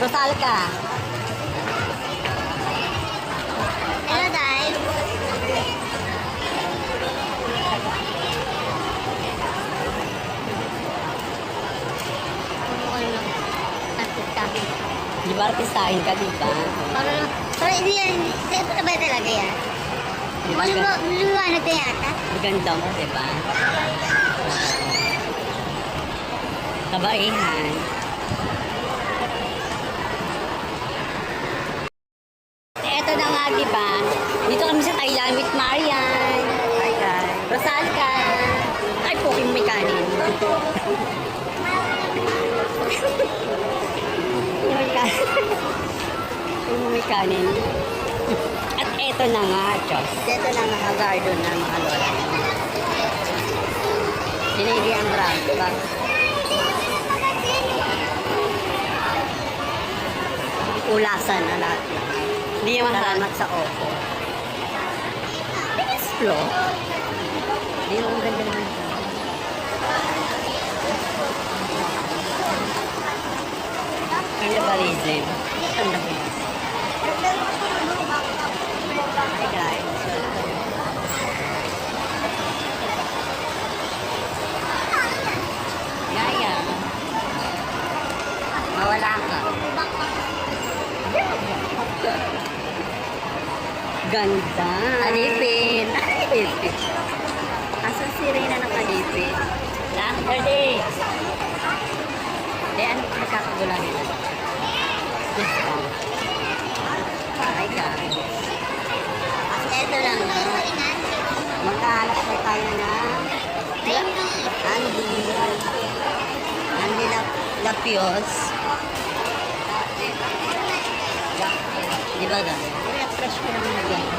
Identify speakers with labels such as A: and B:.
A: Rosal ka.
B: Hello, Day.
A: Di ba artistahin ka, di ba?
B: Pero hindi yan. Ito ba talaga yan?
A: Di ba?
B: Luluwanag na yata.
A: Maganda mo, di ba? Kabaihan. Eto na nga, di ba? Dito kami sa Thailand with Marian. Hi, guys. Rosal ka. Ay, puking may kanin. May kanin. May kanin. At eto na nga, Diyos. Eto na nga, garden na mga lola. Sinili ang brand, diba? Ulasan na lahat. Hindi naman salamat sa Oppo. Biggest flow. Hindi naman ganda naman siya. Cannibalism. Ang dami. Hi guys. Yaya. Mawala ka. Ganda. Alipin. Alipin. Asan si Reyna ng alipin? Lang, ready. Ano nagkakagulan nila? Yes, hi guys. Ito lang. Magkahanap na tayo na Andy Lapios. Di ba gano'n? Kaya fresh ko naman na gano'n.